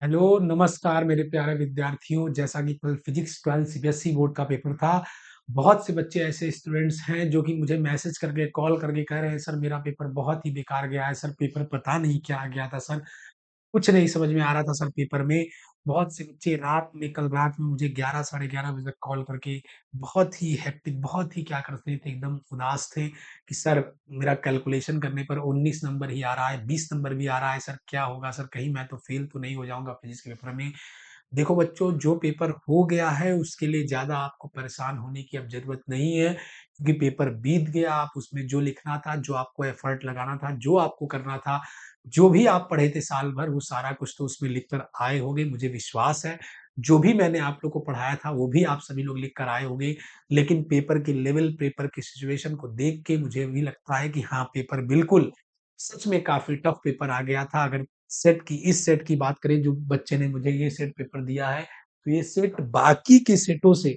Hello, नमस्कार मेरे प्यारे विद्यार्थियों। जैसा कि कल फिजिक्स 12 सीबीएसई बोर्ड का पेपर था, बहुत से बच्चे ऐसे स्टूडेंट्स हैं जो कि मुझे मैसेज करके, कॉल करके कह रहे हैं, "सर मेरा पेपर बहुत ही बेकार गया है, सर पेपर पता नहीं क्या आ गया था सर, कुछ नहीं समझ में आ रहा था सर पेपर में।" बहुत से बच्चे रात में कल रात में मुझे 11 साढ़े 11 बजे तक कॉल करके बहुत ही हेक्टिक, बहुत ही क्या करते थे, एकदम उदास थे कि सर मेरा कैलकुलेशन करने पर 19 नंबर ही आ रहा है, 20 नंबर भी आ रहा है, सर क्या होगा सर? कहीं मैं तो फेल तो नहीं हो जाऊँगा फिजिक्स के पेपर में। देखो बच्चों, जो पेपर हो गया है उसके लिए ज़्यादा आपको परेशान होने की अब ज़रूरत नहीं है, क्योंकि पेपर बीत गया। आप उसमें जो लिखना था, जो आपको एफर्ट लगाना था, जो आपको करना था, जो भी आप पढ़े थे साल भर, वो सारा कुछ तो उसमें लिख कर आए होंगे, मुझे विश्वास है। जो भी मैंने आप लोग को पढ़ाया था, वो भी आप सभी लोग लिख कर आए होंगे। लेकिन पेपर के लेवल, पेपर की सिचुएशन को देख के मुझे भी लगता है कि हाँ, पेपर बिल्कुल सच में काफ़ी टफ पेपर आ गया था। अगर इस सेट की बात करें, जो बच्चे ने मुझे ये सेट पेपर दिया है, तो ये सेट बाकी के सेटों से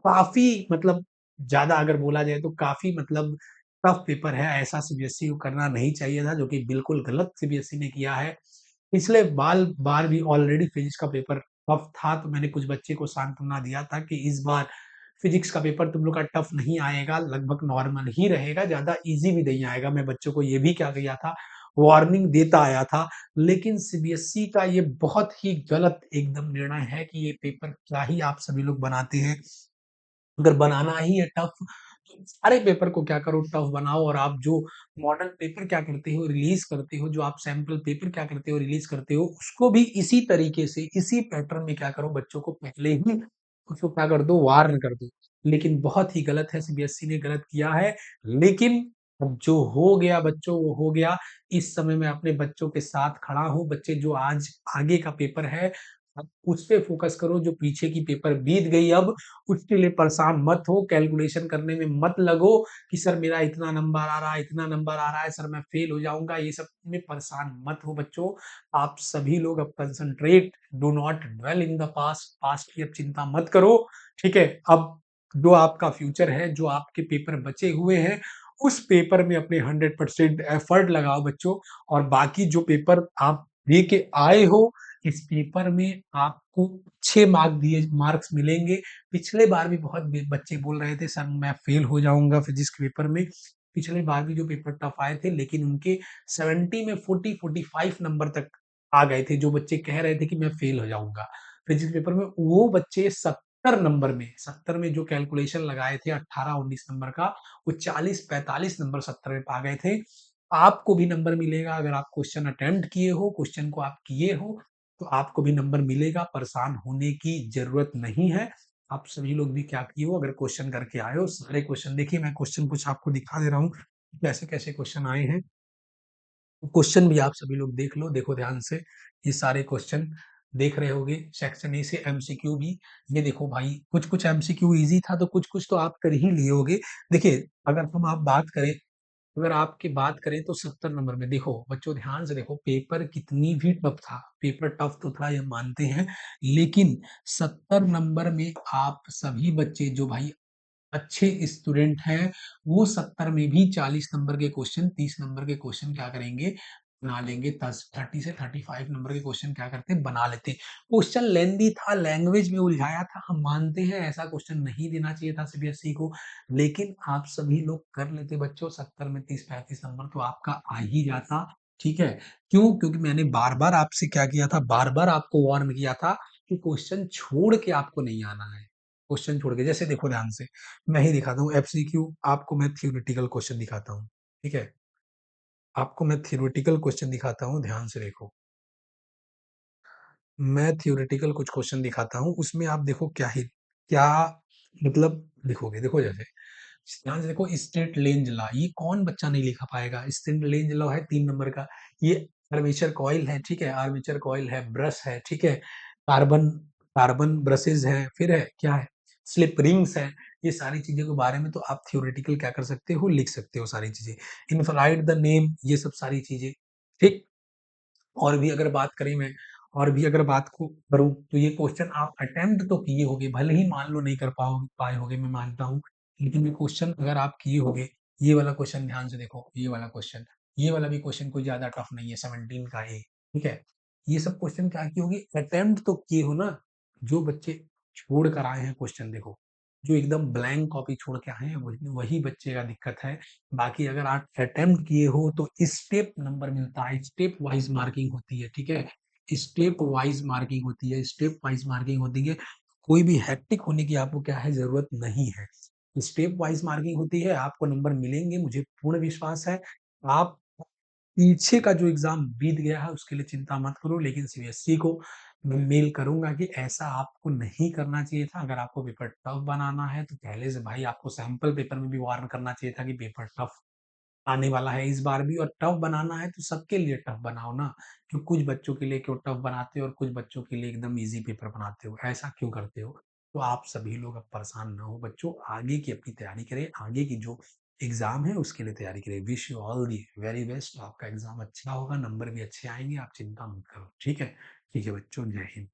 काफ़ी मतलब ज़्यादा अगर बोला जाए तो काफ़ी मतलब टफ पेपर है। ऐसा सीबीएसई को करना नहीं चाहिए था, जो कि बिल्कुल गलत सीबीएसई ने किया है। पिछले बार भी ऑलरेडी फिजिक्स का पेपर टफ था, तो मैंने कुछ बच्चे को सांत्वना दिया था कि इस बार फिजिक्स का पेपर तुम लोग का टफ नहीं आएगा, लगभग नॉर्मल ही रहेगा, ज़्यादा ईज़ी भी नहीं आएगा। मैं बच्चों को ये भी क्या किया था, वार्निंग देता आया था। लेकिन सीबीएसई का ये बहुत ही गलत एकदम निर्णय है कि ये पेपर क्या ही आप सभी लोग बनाते हैं। अगर बनाना ही है टफ, तो सारे पेपर को क्या करो टफ बनाओ, और आप जो मॉडल पेपर क्या करते हो रिलीज करते हो, जो आप सैंपल पेपर क्या करते हो रिलीज करते हो, उसको भी इसी तरीके से इसी पैटर्न में क्या करो, बच्चों को पहले ही उसको क्या कर दो, वार्न कर दो। लेकिन बहुत ही गलत है, सीबीएसई ने गलत किया है। लेकिन अब जो हो गया बच्चों, वो हो गया। इस समय मैं अपने बच्चों के साथ खड़ा हूँ। बच्चे जो आज आगे का पेपर है, आप उस पे फोकस करो। जो पीछे की पेपर बीत गई, अब उसके लिए परेशान मत हो, कैलकुलेशन करने में मत लगो कि सर मेरा इतना नंबर आ रहा है, इतना नंबर आ रहा है, सर मैं फेल हो जाऊँगा, ये सब में परेशान मत हो बच्चों। आप सभी लोग अब concentrate, do not dwell in the past, past की अब चिंता मत करो, ठीक है? अब जो आपका फ्यूचर है, जो आपके पेपर बचे हुए हैं, उस पेपर में अपने 100% एफर्ट लगाओ बच्चों। और बाकी जो पेपर आप दे के आए हो, इस पेपर में आपको अच्छे मार्क्स मिलेंगे। पिछले बार भी बहुत बच्चे बोल रहे थे सर मैं फेल हो जाऊंगा फिजिक्स के पेपर में। पिछले बार भी जो पेपर टफ आए थे, लेकिन उनके 70 में 40-45 नंबर तक आ गए थे। जो बच्चे कह रहे थे कि मैं फेल हो जाऊंगा फिजिक्स पेपर में, वो बच्चे 70 में जो कैलकुलेशन लगाए थे 18-19 नंबर का, वो 40-45 नंबर 70 में पा गए थे। आपको भी नंबर मिलेगा अगर आप क्वेश्चन अटेम्प्ट किए हो, क्वेश्चन को आप किए हो, तो आपको भी नंबर मिलेगा। परेशान होने की जरूरत नहीं है। आप सभी लोग भी क्या किए हो, अगर क्वेश्चन करके आए हो, सारे क्वेश्चन देखिए, मैं क्वेश्चन कुछ आपको दिखा दे रहा हूँ कैसे कैसे क्वेश्चन आए हैं। क्वेश्चन भी आप सभी लोग देख लो, देखो ध्यान से। ये सारे क्वेश्चन देख रहे होगे, सेक्शन ए से एमसीक्यू भी। ये देखो भाई, कुछ कुछ एमसीक्यू इजी था, तो कुछ कुछ तो आप कर ही लिए होगे। देखिए, अगर हम आप बात करें, अगर आपकी बात करें तो 70 नंबर में देखो बच्चों, ध्यान से देखो, पेपर कितनी भी टफ था, पेपर टफ तो था ये मानते हैं, लेकिन 70 नंबर में आप सभी बच्चे जो भाई अच्छे स्टूडेंट हैं, वो 70 में भी 40 नंबर के क्वेश्चन, 30 नंबर के क्वेश्चन क्या करेंगे, बना लेंगे। 30 से 35 नंबर के क्वेश्चन क्या करते हैं, बना लेते हैं। क्वेश्चन लेंदी था, लैंग्वेज में उलझाया था, हम मानते हैं ऐसा क्वेश्चन नहीं देना चाहिए था सीबीएसई को, लेकिन आप सभी लोग कर लेते बच्चों। 70 में 30-35 नंबर तो आपका आ ही जाता, ठीक है? क्यों? क्योंकि मैंने बार बार आपसे क्या किया था, बार बार आपको वार्न किया था कि क्वेश्चन छोड़ के आपको नहीं आना है। क्वेश्चन छोड़ के, जैसे देखो ध्यान से, मैं ही दिखाता हूँ एमसीक्यू, आपको मैं थ्योरेटिकल क्वेश्चन दिखाता हूँ, ठीक है? आपको मैं थ्योरेटिकल क्वेश्चन दिखाता हूँ, ध्यान से देखो। मैं थ्योरेटिकल कुछ क्वेश्चन दिखाता हूँ, उसमें आप देखो क्या मतलब लिखोगे। देखो जैसे, ध्यान से देखो, स्ट्रेट रेंज लॉ, ये कौन बच्चा नहीं लिखा पाएगा? स्ट्रेट रेंज लॉ है 3 नंबर का। ये आर्मेचर कॉइल है, ठीक है? आर्मेचर कॉइल है, ब्रश है, ठीक है? कार्बन कार्बन ब्रशेज़ है, फिर है क्या है? स्लिप रिंग्स है। ये सारी चीज़ों के बारे में तो आप थ्योरेटिकल क्या कर सकते हो, लिख सकते हो सारी चीज़ें। इनफाइनाइट द नेम, ये सब सारी चीज़ें, ठीक? और भी अगर बात करें मैं, और भी अगर बात को करूँ, तो ये क्वेश्चन आप अटेम्प्ट तो किए होंगे, भले ही मान लो नहीं कर पाए होगे, मैं मानता हूँ, लेकिन ये क्वेश्चन अगर आप किए होंगे, ये वाला क्वेश्चन ध्यान से देखो, ये वाला क्वेश्चन, ये वाला भी क्वेश्चन कोई ज़्यादा टफ नहीं है, 17 का ए, ठीक है? ये सब क्वेश्चन क्या किए होंगे, अटेम्प्ट तो किए हो ना। जो बच्चे छोड़ कर आए हैं क्वेश्चन देखो, जो एकदम ब्लैंक कॉपी छोड़ के आए हैं वही वही बच्चे का दिक्कत है। बाकी अगर आप अटेम्प्ट किए हो तो स्टेप नंबर मिलता है, स्टेप वाइज मार्किंग होती है, ठीक है? स्टेप वाइज मार्किंग होती है, स्टेप वाइज मार्किंग होती है। कोई भी हेक्टिक होने की आपको क्या है, ज़रूरत नहीं है। स्टेप वाइज मार्किंग होती है, आपको नंबर मिलेंगे, मुझे पूर्ण विश्वास है। आप पीछे का जो एग्ज़ाम बीत गया है उसके लिए चिंता मत करो, लेकिन सीबीएसई को मैं मेल करूँगा कि ऐसा आपको नहीं करना चाहिए था। अगर आपको पेपर टफ बनाना है तो पहले से भाई आपको सैंपल पेपर में भी वार्न करना चाहिए था कि पेपर टफ आने वाला है इस बार भी, और टफ बनाना है तो सबके लिए टफ बनाओ ना। क्यों कुछ बच्चों के लिए क्यों टफ बनाते हो और कुछ बच्चों के लिए एकदम ईज़ी पेपर बनाते हो, ऐसा क्यों करते हो? तो आप सभी लोग अब परेशान ना हो बच्चों, आगे की अपनी तैयारी करें, आगे की जो एग्ज़ाम है उसके लिए तैयारी करें। Wish you all the very best, आपका एग्ज़ाम अच्छा होगा, नंबर भी अच्छे आएँगे, आप चिंता मत करो, ठीक है? ठीक है बच्चों, जय हिंद।